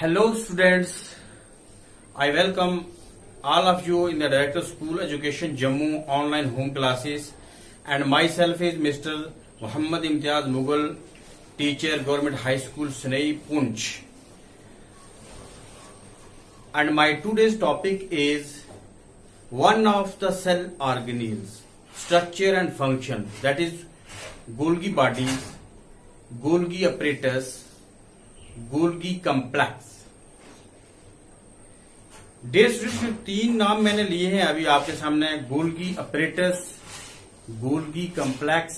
Hello students, I welcome all of you in the Director School Education Jammu online home classes, and myself is Mr. Muhammad Imtiaz Mughal, teacher Government High School Snei Punch. And my today's topic is one of the cell organelles, structure and function, that is Golgi bodies, Golgi apparatus, Golgi complex. डेढ़ students तीन नाम मैंने लिए हैं अभी आपके सामने, Golgi apparatus, Golgi complex,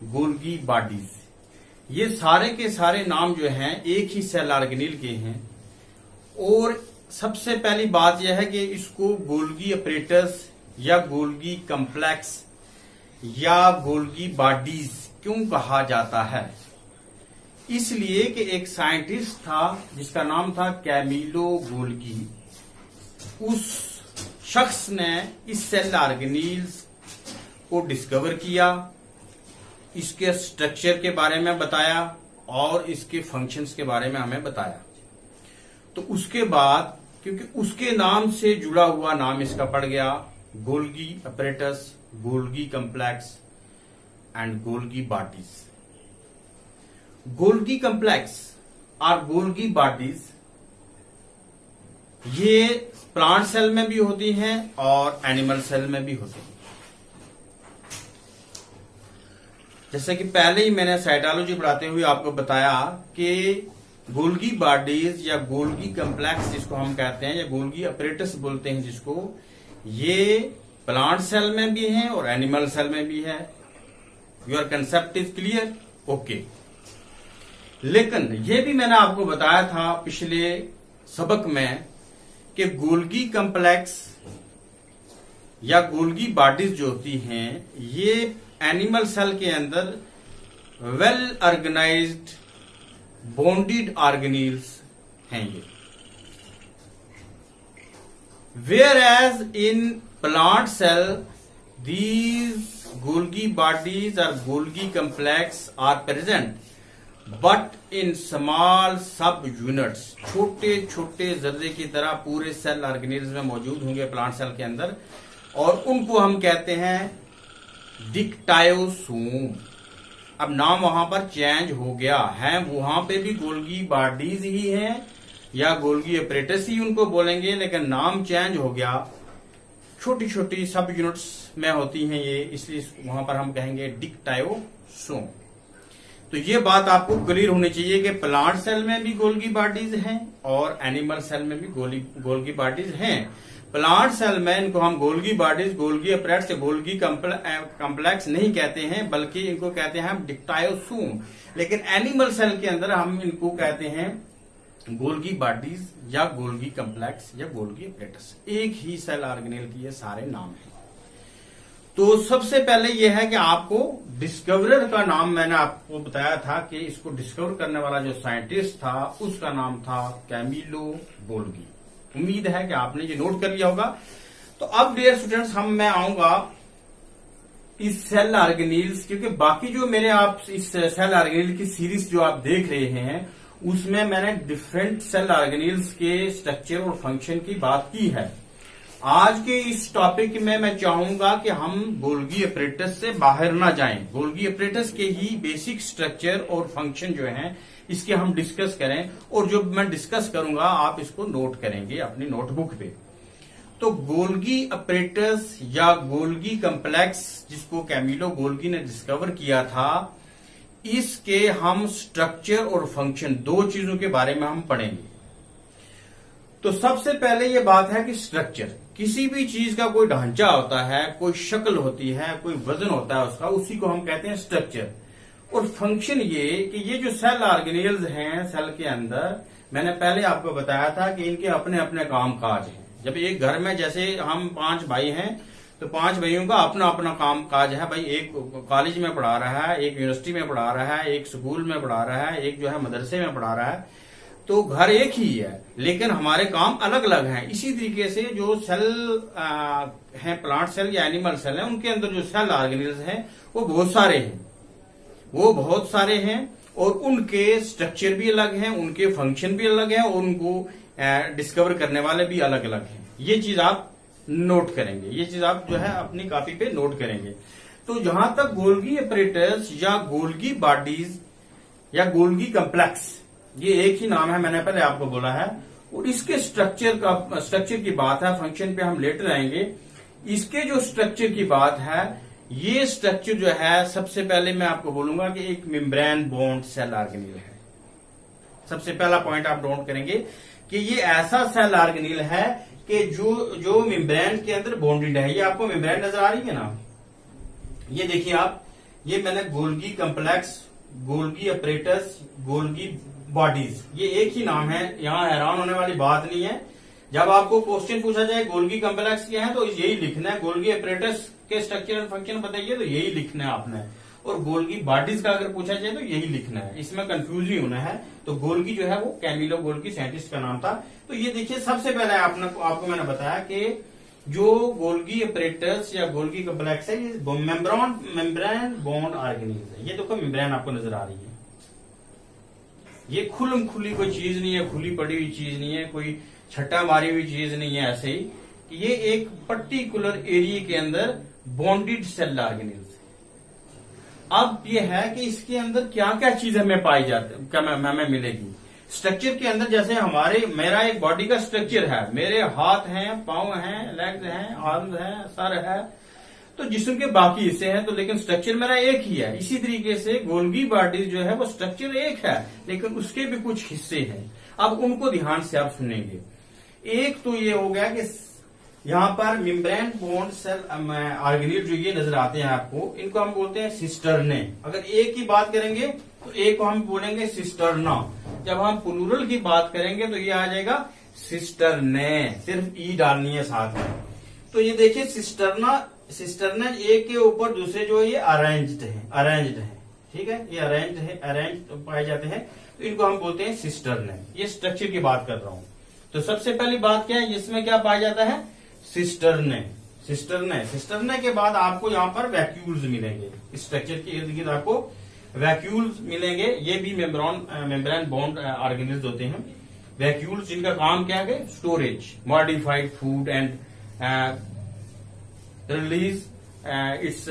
Golgi bodies. ये सारे के सारे नाम जो हैं एक ही सेल ऑर्गेनेल के हैं। और सबसे पहली बात यह है कि इसको गोल्गी अपरेटस या गोल्गी कम्प्लेक्स या गोल्गी बॉडीज क्यों कहा जाता है? इसलिए कि एक साइंटिस्ट था जिसका नाम था कैमिलो गोल्गी। उस शख्स ने इस सेल ऑर्गेनेल्स को डिस्कवर किया, इसके स्ट्रक्चर के बारे में बताया और इसके फंक्शंस के बारे में हमें बताया। तो उसके बाद क्योंकि उसके नाम से जुड़ा हुआ नाम इसका पड़ गया Golgi apparatus, Golgi complex and Golgi bodies. Golgi complex और गोल्गी बॉडीज ये प्लांट सेल में भी होती हैं और एनिमल सेल में भी होती हैं। जैसे कि पहले ही मैंने साइटोलॉजी पढ़ाते हुए आपको बताया कि गोल्गी बॉडीज या गोल्गी कम्प्लेक्स जिसको हम कहते हैं या गोल्गी अपरेटस बोलते हैं जिसको, ये प्लांट सेल में भी हैं और एनिमल सेल में भी है। Your concept is clear? Okay. लेकिन ये भी मैंने आपको बताया था पिछले सबक में कि गोल्गी कम्प्लेक्स या गोल्गी बॉडीज जो होती हैं ये एनिमल सेल के अंदर वेल ऑर्गेनाइज्ड बॉन्डेड ऑर्गेनेल्स हैं ये। Whereas in plant cell these Golgi bodies और Golgi complex are present but in small subunits, छोटे छोटे जर्रे की तरह पूरे सेल ऑर्गेनेल्स में मौजूद होंगे प्लांट सेल के अंदर, और उनको हम कहते हैं डिक्टायोसोम। अब नाम वहां पर चेंज हो गया है, वहां पे भी गोल्गी बॉडीज ही हैं या गोल्गी अपरेटस ही उनको बोलेंगे, लेकिन नाम चेंज हो गया। छोटी छोटी सब यूनिट्स में होती हैं ये, इसलिए वहां पर हम कहेंगे डिक्टायोसोम। तो ये बात आपको क्लियर होनी चाहिए कि प्लांट सेल में भी गोल्गी बॉडीज हैं और एनिमल सेल में भी गोल्गी बॉडीज हैं। प्लांट सेल में इनको हम गोल्गी बॉडीज, गोल्गी अपरेटस या गोल्गी कम्प्लेक्स नहीं कहते हैं, बल्कि इनको कहते हैं हम डिक्टायोसोम। लेकिन एनिमल सेल के अंदर हम इनको कहते हैं गोल्गी बॉडीज या गोल्गी कम्प्लेक्स या गोल्गी अपरेटस। एक ही सेल ऑर्गेनेल की ये सारे नाम हैं। तो सबसे पहले यह है कि आपको डिस्कवरर का नाम मैंने आपको बताया था कि इसको डिस्कवर करने वाला जो साइंटिस्ट था उसका नाम था कैमिलो गोल्गी। उम्मीद है कि आपने ये नोट कर लिया होगा। तो अब डियर स्टूडेंट्स मैं आऊंगा इस सेल ऑर्गेनेल्स, क्योंकि बाकी जो मेरे आप इस सेल ऑर्गेनेल की सीरीज जो आप देख रहे हैं उसमें मैंने डिफरेंट सेल ऑर्गेनेल्स के स्ट्रक्चर और फंक्शन की बात की है। आज के इस टॉपिक में मैं चाहूंगा कि हम गोल्गी अपरेटस से बाहर ना जाएं, गोल्गी अपरेटस के ही बेसिक स्ट्रक्चर और फंक्शन जो हैं इसके हम डिस्कस करें, और जो मैं डिस्कस करूंगा आप इसको नोट करेंगे अपनी नोटबुक पे। तो गोल्गी अपरेटस या गोल्गी कम्प्लेक्स जिसको कैमिलो गोल्गी ने डिस्कवर किया था, इसके हम स्ट्रक्चर और फंक्शन दो चीजों के बारे में हम पढ़ेंगे। तो सबसे पहले ये बात है कि स्ट्रक्चर, किसी भी चीज का कोई ढांचा होता है, कोई शक्ल होती है, कोई वजन होता है उसका, उसी को हम कहते हैं स्ट्रक्चर। और फंक्शन ये कि ये जो सेल ऑर्गेनेल्स हैं सेल के अंदर, मैंने पहले आपको बताया था कि इनके अपने अपने काम काज हैं। जब एक घर में जैसे हम 5 भाई हैं तो 5 भाइयों का अपना अपना काम काज है। भाई एक कॉलेज में पढ़ा रहा है, एक यूनिवर्सिटी में पढ़ा रहा है, एक स्कूल में पढ़ा रहा है, एक जो है मदरसे में पढ़ा रहा है। तो घर एक ही है लेकिन हमारे काम अलग अलग हैं। इसी तरीके से जो सेल हैं, प्लांट सेल या एनिमल सेल हैं, उनके अंदर जो सेल ऑर्गेनेल्स हैं वो बहुत सारे हैं। और उनके स्ट्रक्चर भी अलग हैं, उनके फंक्शन भी अलग हैं और उनको डिस्कवर करने वाले भी अलग अलग हैं। ये चीज आप नोट करेंगे, ये चीज आप जो है अपनी कॉपी पे नोट करेंगे। तो जहां तक गोल्गी अपरेटस या गोल्गी बॉडीज या गोल्गी कम्प्लेक्स, ये एक ही नाम है, मैंने पहले आपको बोला है, और इसके स्ट्रक्चर की बात है, फंक्शन पे हम लेटर आएंगे। इसके जो स्ट्रक्चर की बात है, ये स्ट्रक्चर जो है सबसे पहले मैं आपको बोलूंगा कि एक मेम्ब्रेन बॉन्ड सेल ऑर्गेनेल है। सबसे पहला पॉइंट आप नोट करेंगे कि ये ऐसा सेल ऑर्गेनेल है कि जो मेम्ब्रेन के अंदर बॉन्डेड है। ये आपको मेम्ब्रेन नजर आ रही है ना, ये देखिए आप, ये मैंने Golgi complex, Golgi apparatus, Golgi bodies, ये एक ही नाम है, यहां हैरान होने वाली बात नहीं है। जब आपको क्वेश्चन पूछा जाए गोल्गी कम्प्लेक्स क्या है तो यही लिखना है, गोल्गी अपरेटस के स्ट्रक्चर एंड फंक्शन बताइए तो यही लिखना है आपने, और गोल्गी बॉडीज का अगर पूछा जाए तो यही लिखना है, इसमें कंफ्यूज नहीं होना है। तो गोल्गी जो है वो कैमिलो गोल्गी साइंटिस्ट का नाम था। तो ये देखिए सबसे पहले आपको मैंने बताया कि जो गोल्गी अपरेटस या गोल्गी कम्प्लेक्स है, ये मेम्ब्रेन बॉन्ड ऑर्गेनेल है। ये देखो मेम्ब्रेन आपको नजर आ रही है, ये खुलम खुली कोई चीज नहीं है, खुली पड़ी हुई चीज नहीं है, कोई छट्टा मारी हुई चीज नहीं है। ऐसे ही कि ये एक पर्टिकुलर एरिया के अंदर बॉन्डेड सेल ऑर्गेनेल्स। अब ये है कि इसके अंदर क्या क्या चीज हमें पाई जाती हमें मिलेगी स्ट्रक्चर के अंदर। जैसे मेरा एक बॉडी का स्ट्रक्चर है, मेरे हाथ हैं, पांव हैं, लेग्स हैं, आर्म्स हैं, सर है, तो जिस्म के बाकी हिस्से हैं, तो लेकिन स्ट्रक्चर मेरा एक ही है। इसी तरीके से गोल्गी बॉडीज जो है वो स्ट्रक्चर एक है, लेकिन उसके भी कुछ हिस्से हैं। अब उनको ध्यान से आप सुनेंगे। एक तो ये हो गया कि यहां पर मेम्ब्रेन बॉन्ड सेल ऑर्गेनेल जो ये नजर आते हैं आपको, इनको हम बोलते हैं सिस्टर्ने। अगर एक की बात करेंगे तो एक को हम बोलेंगे सिस्टर्ना। जब हम प्लूरल की बात करेंगे तो ये आ जाएगा सिस्टर्ने, सिर्फ ई डालनी है साथ में। तो ये देखिए सिस्टर्ने एक के ऊपर दूसरे जो ये अरेंज्ड है, ठीक है, ये अरेंज पाए जाते हैं, तो इनको हम बोलते हैं सिस्टर्ने। ये स्ट्रक्चर की बात कर रहा हूं। तो सबसे पहली बात क्या है, इसमें क्या पाया जाता है, सिस्टर्ने के बाद आपको यहाँ पर वैक्यूल्स मिलेंगे। इस स्ट्रक्चर के इर्द गिर्द आपको वैक्यूल्स मिलेंगे। ये भी मेम्ब्रेन बॉन्ड ऑर्गेनेल्स होते हैं। वैक्यूल्स जिनका काम क्या है, storage modified food and release its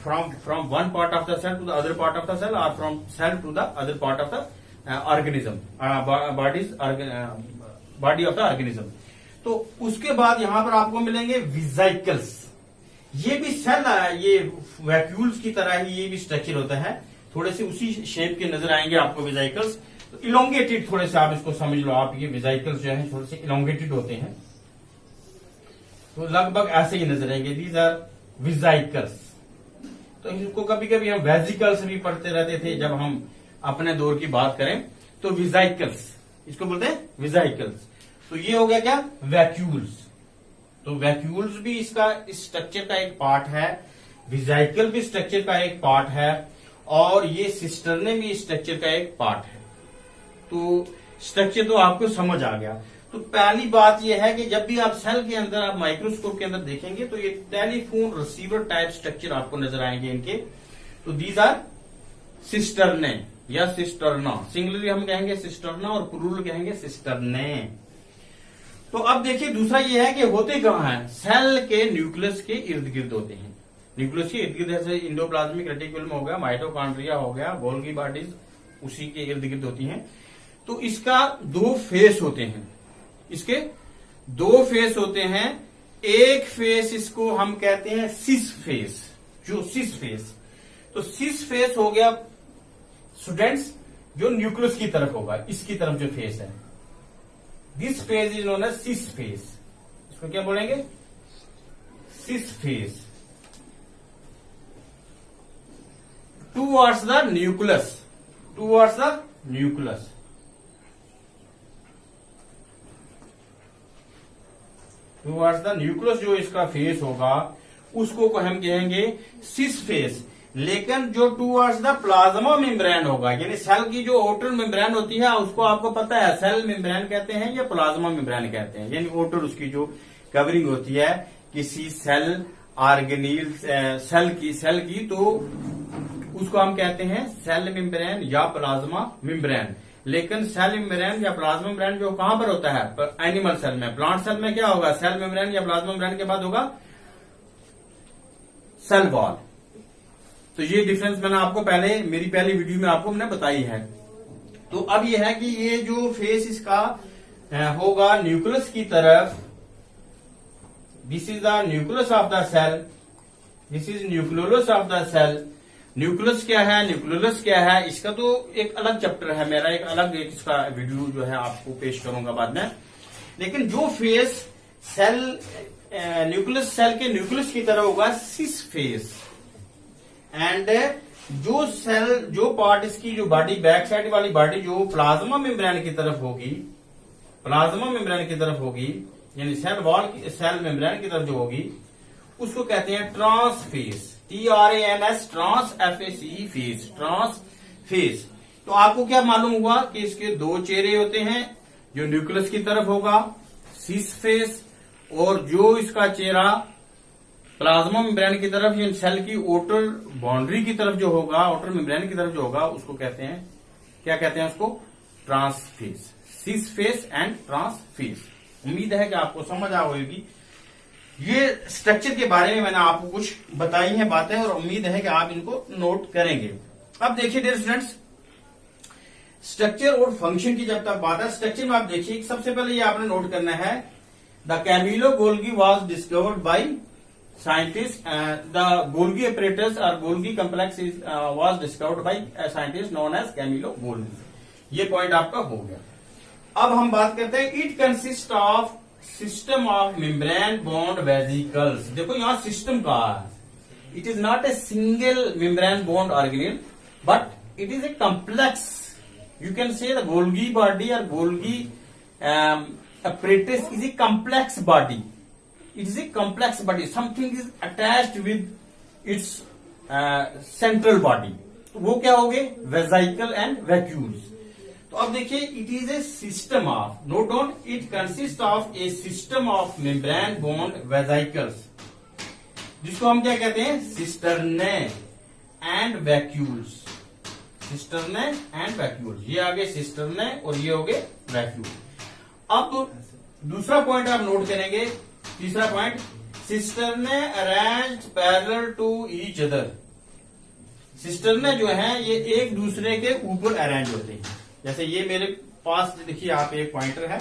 from one part of the cell to the other part of the cell और from cell to the other part of the organism, body of the organism. तो उसके बाद यहां पर आपको मिलेंगे विजाइकल्स। ये भी सेल, ये वैक्यूल्स की तरह ही ये भी स्ट्रक्चर होता है, थोड़े से उसी शेप के नजर आएंगे आपको विजाइकल्स। तो इलोंगेटेड, थोड़े से आप इसको समझ लो आप, ये विजाइकल्स जो है थोड़े से इलोंगेटेड होते हैं, तो लगभग ऐसे ही नजर आएंगे। These are vesicles. तो इसको कभी कभी हम वेजिकल्स भी पढ़ते रहते थे जब हम अपने दौर की बात करें, तो विजाइकल्स इसको बोलते हैं, विजाइकल्स। तो ये हो गया क्या, वैक्यूल्स। तो वैक्यूल्स भी इसका इस स्ट्रक्चर का एक पार्ट है, विजाइकल भी स्ट्रक्चर का एक पार्ट है, और ये सिस्टर्ने भी स्ट्रक्चर का एक पार्ट है। तो स्ट्रक्चर तो आपको समझ आ गया। तो पहली बात यह है कि जब भी आप सेल के अंदर, आप माइक्रोस्कोप के अंदर देखेंगे तो ये टेलीफोन रिसीवर टाइप स्ट्रक्चर आपको नजर आएंगे इनके। तो दीज आर सिस्टर्ने या सिस्टर्ना। सिंगुलरली हम कहेंगे सिस्टर्ना और प्लूरल कहेंगे सिस्टर्ने। तो अब देखिए दूसरा ये है कि होते कहां हैं, सेल के न्यूक्लियस के इर्द गिर्द होते हैं। न्यूक्लियस के इर्द गिर्द जैसे इंडोप्लाज्मिक रेटिकुलम हो गया, माइटोकॉन्ड्रिया हो गया, गोल्गी बॉडीज उसी के इर्द गिर्द होती हैं। तो इसका दो फेस होते हैं, इसके दो फेस होते हैं। एक फेस इसको हम कहते हैं सिस फेस, जो सिस फेस। तो सिस फेस हो गया स्टूडेंट्स जो न्यूक्लियस की तरफ होगा, इसकी तरफ जो फेस है, this phase is known as cis face. इसको क्या बोलेंगे, cis face. Towards the nucleus, towards the nucleus. Towards the nucleus जो इसका फेस होगा उसको हम कहेंगे सिस फेस। लेकिन जो टूवर्ड्स द प्लाज्मा मेम्ब्रेन होगा, यानी सेल की जो आउटर मेम्ब्रेन होती है, उसको आपको पता है सेल मेम्ब्रेन कहते हैं या प्लाज्मा मेम्ब्रेन कहते हैं। यानी आउटर उसकी जो कवरिंग होती है किसी सेल ऑर्गेनेल सेल की, तो उसको हम कहते हैं सेल मेम्ब्रेन या प्लाज्मा मेम्ब्रेन। लेकिन सेल मेम्ब्रेन या प्लाज्मा मेम्ब्रेन जो कहां पर होता है? एनिमल सेल में। प्लांट सेल में क्या होगा? सेल मेम्ब्रेन या प्लाज्मा मेम्ब्रेन के बाद होगा सेल वॉल। तो ये डिफरेंस मैंने आपको मेरी पहली वीडियो में आपको मैंने बताई है। तो अब ये है कि ये जो फेस इसका होगा न्यूक्लियस की तरफ, this is the nucleus of the cell, this is nucleolus of the cell. Nucleus क्या है, न्यूक्लियोलस क्या है, इसका तो एक अलग चैप्टर है मेरा, एक अलग इसका वीडियो जो है आपको पेश करूंगा बाद में। लेकिन जो फेस सेल न्यूक्लियस सेल के न्यूक्लियस की तरह होगा सिस फेस, एंड जो पार्ट इसकी जो बॉडी बैक साइड वाली बॉडी जो प्लाज्मा मेम्ब्रेन की तरफ होगी, प्लाज्मा मेम्ब्रेन की तरफ होगी, यानी सेल मेम्ब्रेन की तरफ जो होगी, उसको कहते हैं trans face, TRANS, trans FACE face, trans face. तो आपको क्या मालूम हुआ कि इसके दो चेहरे होते हैं, जो न्यूक्लियस की तरफ होगा सिस फेस, और जो इसका चेहरा प्लाज्मा मेम्ब्रेन की तरफ या सेल की आउटर बाउंड्री की तरफ जो होगा, आउटर मेम्ब्रेन की तरफ जो होगा, उसको कहते हैं, क्या कहते हैं उसको? Trans face, cis face and trans face. उम्मीद है कि आपको समझ आ होगी। ये स्ट्रक्चर के बारे में मैंने आपको कुछ बताई हैं बातें, और उम्मीद है कि आप इनको नोट करेंगे। अब देखिए डियर स्टूडेंट्स, स्ट्रक्चर और फंक्शन की जब तक बात है, स्ट्रक्चर में आप देखिए सबसे पहले ये आपने नोट करना है, the Camillo Golgi was discovered by scientist, the Golgi apparatus और Golgi complex was discovered by scientist known as Camillo Golgi. ये पॉइंट आपका हो गया। अब हम बात करते हैं, it consist of system of membrane bound vesicles. देखो यहां सिस्टम कहा है, it is not a single membrane bound organelle, but it is a complex, you can say the Golgi body और Golgi apparatus is a complex body. It is a complex body. Something is attached with its central body. वो क्या हो गए? Vesicle and vacuoles. तो अब देखिए, it is A system of, note down, it consist of A system of membrane bound vesicles, जिसको हम क्या कहते हैं? Cisternae and vacuoles. Cisternae and vacuoles, ये आ गए सिस्टर्ने और ये हो गए वैक्यूल। अब दूसरा पॉइंट आप नोट करेंगे, तीसरा point, cisternae arranged parallel to each other. Cisternae जो है ये एक दूसरे के ऊपर अरेंज होते हैं। जैसे ये मेरे पास देखिए, आप एक पॉइंटर है,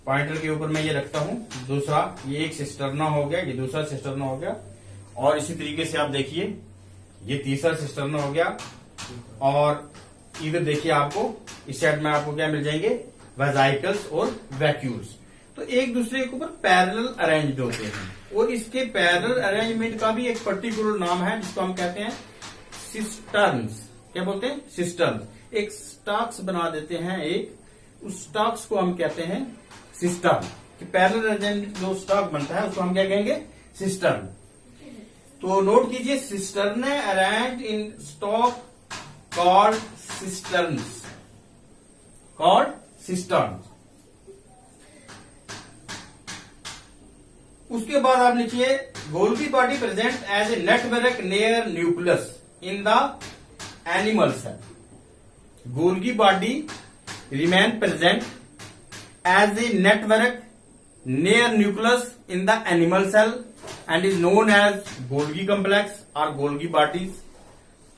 पॉइंटर के ऊपर मैं ये रखता हूं, दूसरा ये एक सिस्टर्ना हो गया, ये दूसरा सिस्टर्ना हो गया, और इसी तरीके से आप देखिए ये तीसरा सिस्टर्ना हो गया, और इधर देखिए आपको इस साइड में आपको क्या मिल जाएंगे? वेसिकल्स और वैक्यूल्स। तो एक दूसरे के ऊपर पैरेलल अरेंज्ड होते हैं, और इसके पैरेलल अरेंजमेंट का भी एक पर्टिकुलर नाम है, जिसको हम कहते हैं सिस्टर्न्स। क्या बोलते हैं? सिस्टर्न्स। एक स्टॉक्स बना देते हैं, एक उस स्टॉक्स को हम कहते हैं सिस्टर्न। कि पैरेलल अरेंजमेंट जो स्टॉक बनता है उसको हम क्या कहेंगे? सिस्टर्न। तो नोट कीजिए, cisternae arranged in stack called cisterns, called cisterns. उसके बाद आप लिखिए, Golgi body present as a network near nucleus in the animal cell. Golgi body remain present as a network near nucleus in the animal cell and is known as Golgi complex और Golgi bodies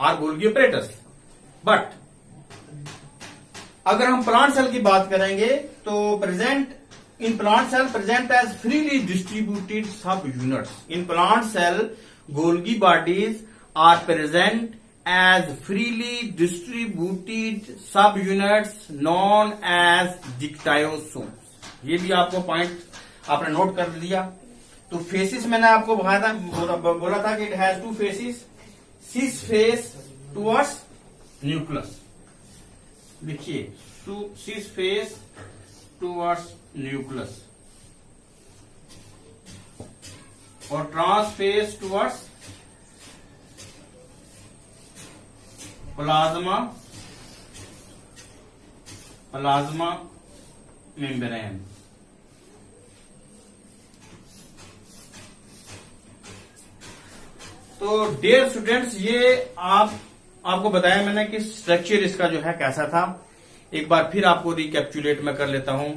और Golgi apparatus। But अगर हम plant cell की बात करेंगे तो present in plant cell present as freely distributed subunits. In plant cell Golgi bodies are present as freely distributed subunits known as dictyosomes. ये भी आपको पॉइंट आपने नोट कर लिया। तो फेसिस मैंने आपको बोला था कि it has two faces, cis face towards nucleus. लिखिए, सिस फेस टुवर्ड्स न्यूक्लियस और trans face towards plasma membrane. तो डियर स्टूडेंट्स, ये आप आपको बताया मैंने कि स्ट्रक्चर इसका जो है कैसा था। एक बार फिर आपको रिकैप्चुलेट में कर लेता हूं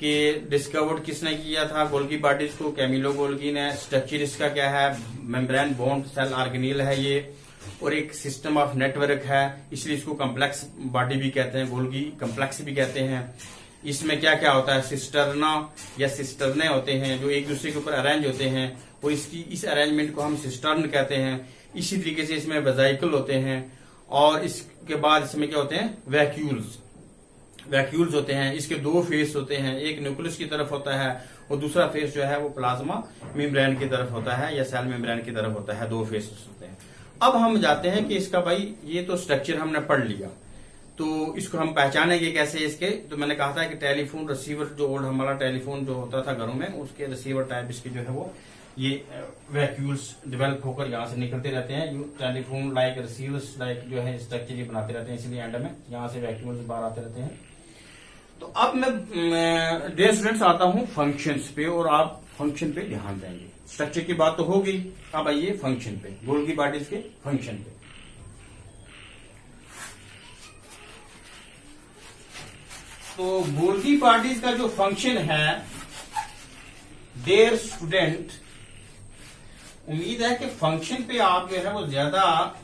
कि डिस्कवर्ड किसने किया था गोल्गी बॉडीज को, कैमिलो गोल्गी ने। स्ट्रक्चर इसका क्या है, मेम्ब्रेन बॉन्ड सेल ऑर्गेनील है ये, और एक सिस्टम ऑफ नेटवर्क है, इसलिए इसको कम्प्लेक्स बॉडी भी कहते हैं, गोल्गी कम्प्लेक्स भी कहते हैं। इसमें क्या क्या होता है, सिस्टर्ना या सिस्टर्ने होते हैं जो एक दूसरे के ऊपर अरेंज होते हैं, वो इस अरेंजमेंट को हम सिस्टर्न कहते हैं। इसी तरीके से इसमें वेजाइकल होते हैं, और इसके बाद इसमें क्या होते हैं, वैक्यूल्स होते हैं। इसके दो फेस होते हैं, एक न्यूक्लियस की तरफ होता है और दूसरा फेस जो है वो प्लाज्मा मेम्ब्रेन की तरफ होता है या सेल मेम्ब्रेन की तरफ होता है। दो फेस होते हैं। अब हम जाते हैं कि इसका भाई ये तो स्ट्रक्चर हमने पढ़ लिया, तो इसको हम पहचानेंगे कैसे इसके। तो मैंने कहा था कि टेलीफोन रिसीवर, जो ओल्ड हमारा टेलीफोन जो होता था घरों में, उसके रिसीवर टाइप इसके जो है वो ये वैक्यूल्स डेवलप होकर यहाँ से निकलते रहते हैं। You telephone like receivers like जो है स्ट्रक्चर ये बनाते रहते हैं, इसलिए एंड में यहाँ से वैक्यूल्स बाहर आते रहते हैं। तो अब मैं डियर स्टूडेंट्स आता हूं फंक्शंस पे, और आप फंक्शन पे ध्यान देंगे। स्ट्रक्चर की बात तो हो गई, अब आइए फंक्शन पे, गोल्गी बॉडीज के फंक्शन पे। तो गोल्गी बॉडीज का जो फंक्शन है डियर स्टूडेंट, उम्मीद है कि फंक्शन पे आप जो है वो ज्यादा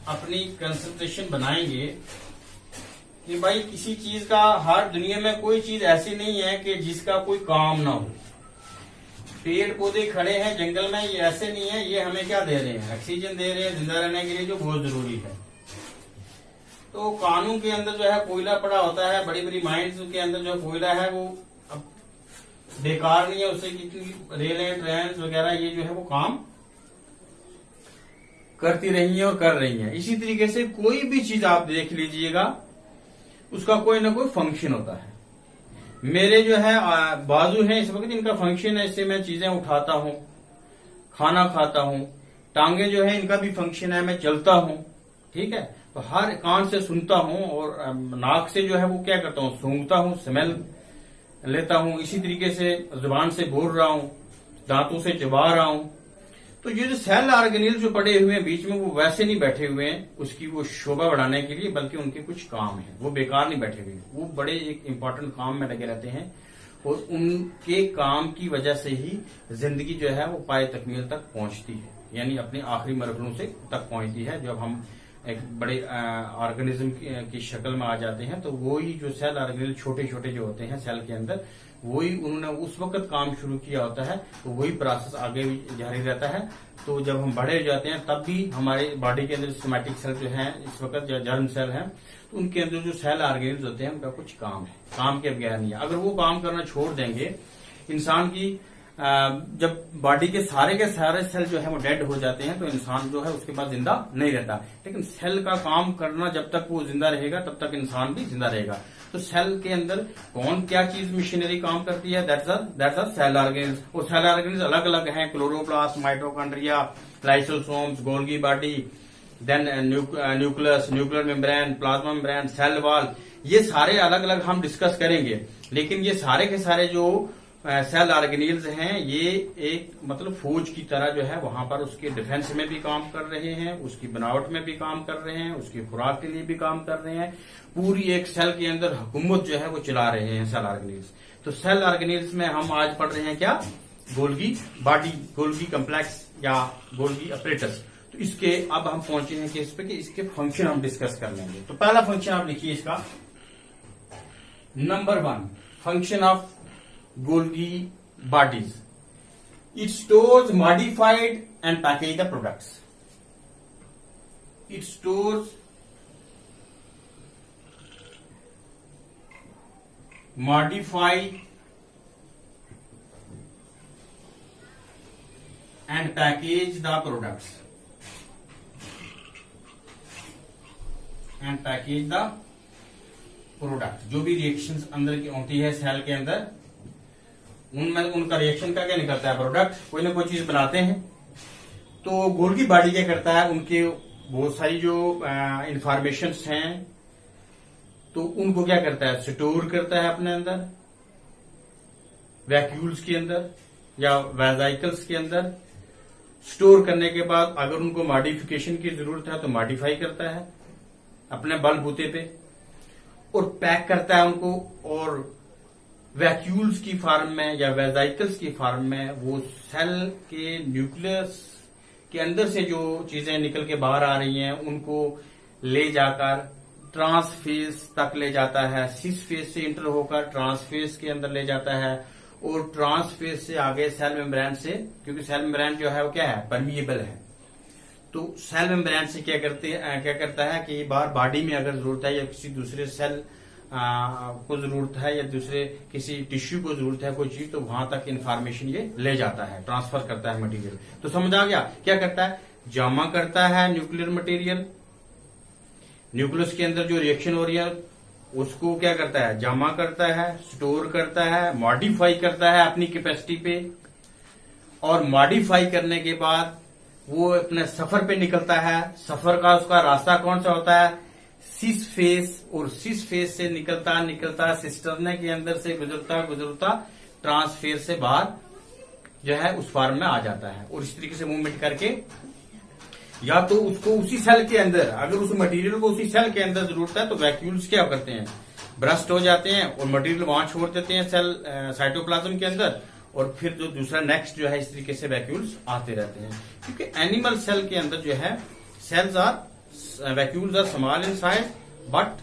अपनी कंसंट्रेशन बनाएंगे कि भाई किसी चीज का, हर दुनिया में कोई चीज ऐसी नहीं है कि जिसका कोई काम ना हो। पेड़ पौधे खड़े हैं जंगल में, ये ऐसे नहीं है, ये हमें क्या दे रहे हैं, ऑक्सीजन दे रहे हैं जिंदा रहने के लिए, जो बहुत जरूरी है। तो कानून के अंदर जो है कोयला पड़ा होता है, बड़ी बड़ी माइंस के अंदर जो कोयला है वो अब बेकार नहीं है, उससे कितनी रेलें ट्रेन वगैरह ये जो है वो काम करती रही है और कर रही है। इसी तरीके से कोई भी चीज आप देख लीजिएगा, उसका कोई ना कोई फंक्शन होता है। मेरे जो है बाजू हैं इस वक्त, इनका फंक्शन है, इससे मैं चीजें उठाता हूं, खाना खाता हूं। टांगे जो है इनका भी फंक्शन है, मैं चलता हूं, ठीक है। तो हर कान से सुनता हूं, और नाक से जो है वो क्या करता हूं, सूंघता हूं, स्मेल लेता हूं। इसी तरीके से जुबान से बोल रहा हूं, दांतों से चबा रहा हूं। तो ये जो सेल ऑर्गेनील जो पड़े हुए हैं बीच में, वो वैसे नहीं बैठे हुए हैं उसकी वो शोभा बढ़ाने के लिए, बल्कि उनके कुछ काम है, वो बेकार नहीं बैठे हुए, वो बड़े एक इंपॉर्टेंट काम में लगे रहते हैं। और उनके काम की वजह से ही जिंदगी जो है वो पाए तकमील तक पहुंचती है, यानी अपने आखिरी मरहलों से तक पहुंचती है। जब हम एक बड़े ऑर्गेनिज्म की शक्ल में आ जाते हैं, तो वही जो सेल ऑर्गेनिल छोटे छोटे जो होते हैं सेल के अंदर, वही उन्होंने उस वक्त काम शुरू किया होता है, तो वही प्रोसेस आगे भी जारी रहता है। तो जब हम बड़े हो जाते हैं, तब भी हमारे बॉडी के अंदर सोमैटिक सेल जो हैं इस वक्त, जो जर्म सेल हैं, तो उनके अंदर जो सेल ऑर्गेनिल्स होते हैं उनका कुछ काम है, काम के बगैर नहीं है। अगर वो काम करना छोड़ देंगे, इंसान की जब बॉडी के सारे सेल जो है वो डेड हो जाते हैं, तो इंसान जो है उसके बाद जिंदा नहीं रहता। लेकिन सेल का काम करना, जब तक वो जिंदा रहेगा तब तक इंसान भी जिंदा रहेगा। तो सेल के अंदर कौन क्या चीज मशीनरी काम करती है, दैट्स अ सेल ऑर्गेनिल्स। और सेल ऑर्गेनिल्स अलग अलग हैं, chloroplast, mitochondria, lysosomes, Golgi body, then nucleus, nuclear membrane, plasma membrane, cell wall, ये सारे अलग अलग हम डिस्कस करेंगे। लेकिन ये सारे के सारे जो सेल ऑर्गेनील्स हैं, ये एक मतलब फौज की तरह जो है वहां पर उसके डिफेंस में भी काम कर रहे हैं, उसकी बनावट में भी काम कर रहे हैं, उसकी खुराक के लिए भी काम कर रहे हैं। पूरी एक सेल के अंदर हुकूमत जो है वो चला रहे हैं सेल ऑर्गेनील्स। तो सेल ऑर्गेनील्स में हम आज पढ़ रहे हैं क्या, गोल्गी बॉडी, गोल्गी कम्प्लेक्स या गोल्गी अपरेटस। तो इसके अब हम पहुंचे हैं कि इस पे कि इसके फंक्शन हम डिस्कस कर लेंगे। तो पहला फंक्शन आप लिखिए इसका, number 1, function of Golgi bodies. It stores modified and package the products. It stores modified and package the products. And package the product. जो भी रिएक्शंस अंदर की होती है सेल के अंदर, उनमें उनका रिएक्शन का क्या निकलता है, प्रोडक्ट, कोई ना कोई चीज बनाते हैं। तो गोल्गी बॉडी क्या करता है, उनके बहुत सारी जो इंफॉर्मेशंस हैं, तो उनको क्या करता है, स्टोर करता है अपने अंदर, वैक्यूल्स के अंदर या वेजाइकल्स के अंदर। स्टोर करने के बाद अगर उनको मॉडिफिकेशन की जरूरत है तो मॉडिफाई करता है, अपने बलबूते पे और पैक करता है उनको, और वैक्यूल्स की फॉर्म में या वेजाइकल्स की फॉर्म में वो सेल के न्यूक्लियस के अंदर से जो चीजें निकल के बाहर आ रही हैं उनको ले जाकर ट्रांसफेज तक ले जाता है, सिस फेज से इंटर होकर ट्रांसफेज के अंदर ले जाता है, और ट्रांसफेज से आगे सेल मेम्ब्रेन से, क्योंकि सेल मेम्ब्रेन जो है वो क्या है, परमिएबल है, तो सेल मेम्ब्रेन से क्या करता है कि बाहर बॉडी में अगर जरूरत है या किसी दूसरे सेल को जरूरत है या दूसरे किसी टिश्यू को जरूरत है कोई चीज, तो वहां तक इंफॉर्मेशन ये ले जाता है, ट्रांसफर करता है मटेरियल। तो समझ आ गया क्या करता है, जमा करता है न्यूक्लियर मटेरियल, न्यूक्लियस के अंदर जो रिएक्शन हो रही है उसको क्या करता है, जमा करता है, स्टोर करता है, मॉडिफाई करता है अपनी कैपेसिटी पे, और मॉडिफाई करने के बाद वो अपने सफर पे निकलता है। सफर का उसका रास्ता कौन सा होता है, सिस फेस, और सिस फेस से निकलता निकलता सिस्टर्ने के अंदर से गुजरता गुजरता ट्रांसफेर से बाहर जो है उस फॉर्म में आ जाता है, और इस तरीके से मूवमेंट करके या तो उसको उसी सेल के अंदर, अगर उस मटेरियल को उसी सेल के अंदर जरूरत है तो वैक्यूल्स क्या करते हैं, ब्रस्ट हो जाते हैं और मटेरियल वहां छोड़ देते हैं सेल साइटोप्लाज्म के अंदर, और फिर जो दूसरा नेक्स्ट जो है इस तरीके से वैक्यूल्स आते रहते हैं। क्योंकि एनिमल सेल के अंदर जो है cells are vacuoles are small in size but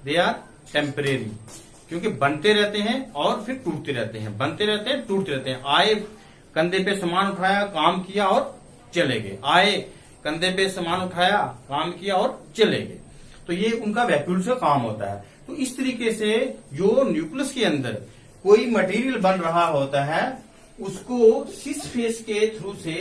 they are temporary, क्योंकि बनते रहते हैं और फिर टूटते रहते हैं, बनते रहते हैं टूटते रहते हैं। आए कंधे पे सामान उठाया, काम किया और चले गए, आए कंधे पे सामान उठाया, काम किया और चले गए, तो ये उनका वैक्यूल्स का काम होता है। तो इस तरीके से जो न्यूक्लियस के अंदर कोई मटेरियल बन रहा होता है उसको सिस फेस के थ्रू से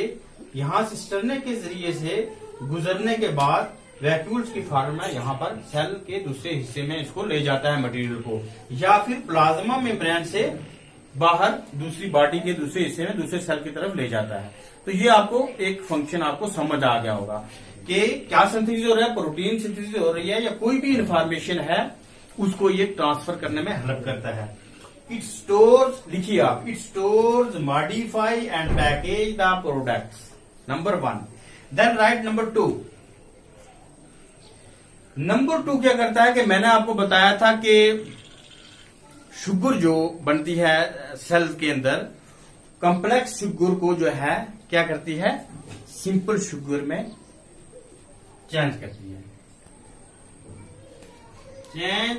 यहां सिस्टर्ने के जरिए से गुजरने के बाद वैक्यूल्स की फॉर्म में यहां पर सेल के दूसरे हिस्से में इसको ले जाता है मटेरियल को, या फिर प्लाज्मा मेम्ब्रेन से बाहर दूसरी बॉडी के दूसरे हिस्से में दूसरे सेल की तरफ ले जाता है। तो ये आपको एक फंक्शन आपको समझ आ गया होगा कि क्या सिंथेसिस हो रहा है, प्रोटीन सिंथेसिस हो रही है या कोई भी इंफॉर्मेशन है उसको ये ट्रांसफर करने में हेल्प करता है। इट स्टोर्स, लिखिए आप, it stores, modify and package the products, number 1। Then write number 2। Number 2 क्या करता है कि मैंने आपको बताया था कि शुगर जो बनती है सेल के अंदर, कॉम्प्लेक्स शुगर को जो है क्या करती है, सिंपल शुगर में चेंज करती है, change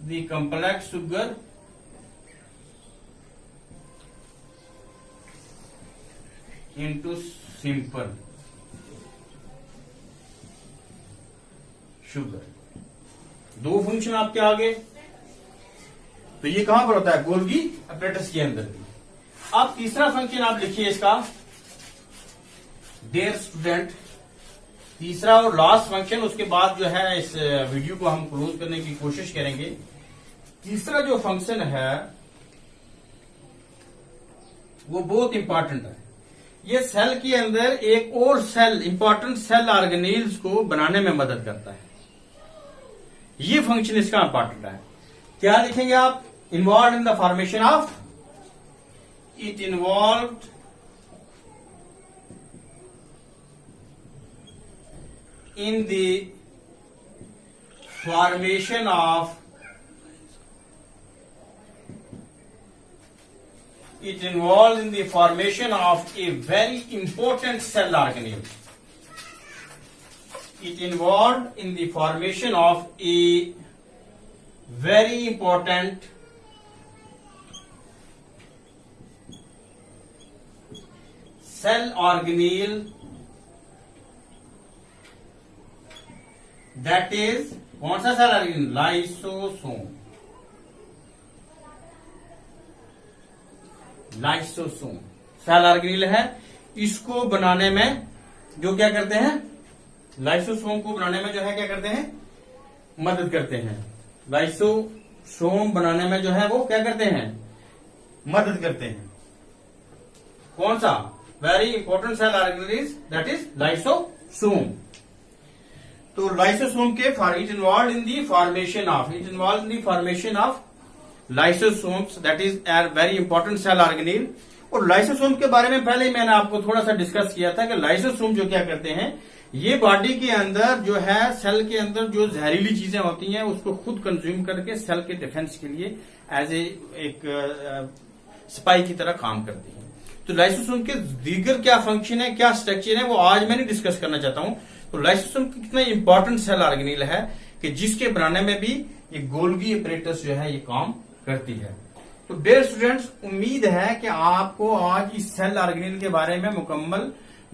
the complex sugar into simple sugar. 2 function आपके आगे, तो ये कहां पर होता है, गोल्गी अपरेटस के अंदर भी। अब तीसरा फंक्शन आप लिखिए इसका, डियर स्टूडेंट, तीसरा और लास्ट फंक्शन, उसके बाद जो है इस वीडियो को हम क्लोज करने की कोशिश करेंगे। तीसरा जो फंक्शन है वो बहुत इंपॉर्टेंट है। ये सेल के अंदर एक और सेल, इंपॉर्टेंट सेल ऑर्गेनेल्स को बनाने में मदद करता है। ये फंक्शन इसका इंपॉर्टेंट है। क्या लिखेंगे आप, involve in the formation of, it involve in the formation of, it involves in the formation of a very important cell organelle. It involved in the formation of a very important cell organelle, that is कौन सा cell organelle, lysosome. Lysosome cell organelle है, इसको बनाने में जो क्या करते हैं, लाइसोसोम को बनाने में जो है क्या करते हैं, मदद करते हैं। लाइसोसोम बनाने में जो है वो क्या करते हैं, मदद करते हैं। कौन सा, very important cell organelle, that is lysosome. तो लाइसोसोम के it involve in the formation of, it involve in the formation of lysosomes, that is are very important cell organelle और लाइसोसोम के बारे में पहले ही मैंने आपको थोड़ा सा डिस्कस किया था कि लाइसोसोम जो क्या करते हैं, ये बॉडी के अंदर जो है सेल के अंदर जो जहरीली चीजें होती हैं उसको खुद कंज्यूम करके सेल के डिफेंस के लिए एज एक स्पाई की तरह काम करती है। तो लाइसोसोम के दीगर क्या फंक्शन है, क्या स्ट्रक्चर है, वो आज मैं नहीं डिस्कस करना चाहता हूं। तो लाइसोसोम कितना इंपॉर्टेंट सेल ऑर्गेनेल है कि जिसके बनाने में भी ये गोल्गी अपरेटस जो है ये काम करती है। तो डियर स्टूडेंट्स, उम्मीद है कि आपको आज इस सेल ऑर्गेनेल के बारे में मुकम्मल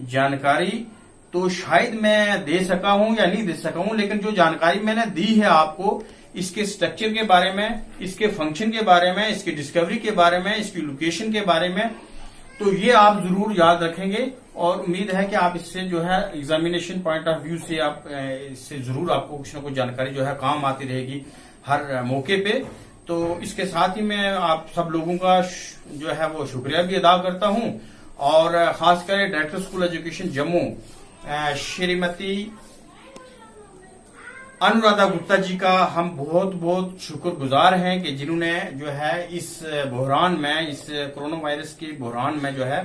जानकारी तो शायद मैं दे सका हूं या नहीं दे सका हूं, लेकिन जो जानकारी मैंने दी है आपको इसके स्ट्रक्चर के बारे में, इसके फंक्शन के बारे में, इसकी डिस्कवरी के बारे में, इसकी लोकेशन के बारे में, तो ये आप जरूर याद रखेंगे। और उम्मीद है कि आप इससे जो है एग्जामिनेशन पॉइंट ऑफ व्यू से आप इससे जरूर आपको कुछ ना कुछ जानकारी जो है काम आती रहेगी हर मौके पे। तो इसके साथ ही मैं आप सब लोगों का जो है वो शुक्रिया भी अदा करता हूं, और खासकर director school education Jammu Shrimati Anuradha Gupta ji का हम बहुत बहुत शुक्रगुजार हैं कि जिन्होंने जो है इस बहरान में, इस कोरोना वायरस के बहरान में जो है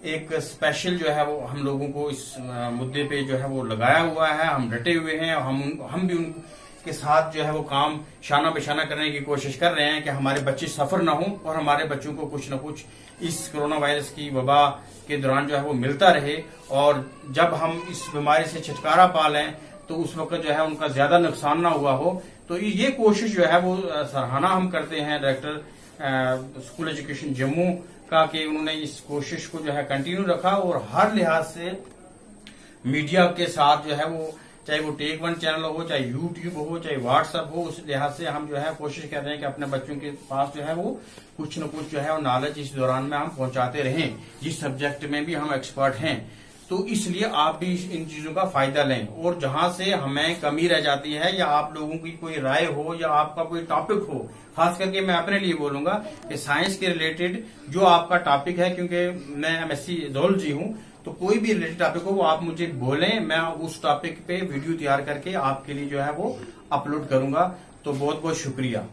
एक स्पेशल जो है वो हम लोगों को इस मुद्दे पे जो है वो लगाया हुआ है। हम डटे हुए हैं, हम भी उनके साथ जो है वो काम शाना बेशाना करने की कोशिश कर रहे हैं कि हमारे बच्चे सफर ना हो और हमारे बच्चों को कुछ न कुछ इस कोरोना वायरस की वबा के दौरान जो है वो मिलता रहे, और जब हम इस बीमारी से छुटकारा पा लें तो उस वक्त जो है उनका ज्यादा नुकसान ना हुआ हो। तो ये कोशिश जो है वो सराहना हम करते हैं डायरेक्टर स्कूल एजुकेशन जम्मू का कि उन्होंने इस कोशिश को जो है कंटिन्यू रखा, और हर लिहाज से मीडिया के साथ जो है वो, चाहे वो टेक वन चैनल हो, चाहे यूट्यूब हो, चाहे व्हाट्सएप हो, उस लिहाज से हम जो है कोशिश कर रहे हैं कि अपने बच्चों के पास जो है वो कुछ न कुछ जो है वो नॉलेज इस दौरान में हम पहुंचाते रहें, जिस सब्जेक्ट में भी हम एक्सपर्ट हैं। तो इसलिए आप भी इन चीजों का फायदा लें, और जहां से हमें कमी रह जाती है या आप लोगों की कोई राय हो या आपका कोई टॉपिक हो, खास करके मैं अपने लिए बोलूंगा कि साइंस के रिलेटेड जो आपका टॉपिक है, क्योंकि मैं एमएससी जूलॉजी हूं, तो कोई भी रिलेटेड टॉपिक हो वो आप मुझे बोलें, मैं उस टॉपिक पे वीडियो तैयार करके आपके लिए जो है वो अपलोड करूंगा। तो बहुत बहुत शुक्रिया।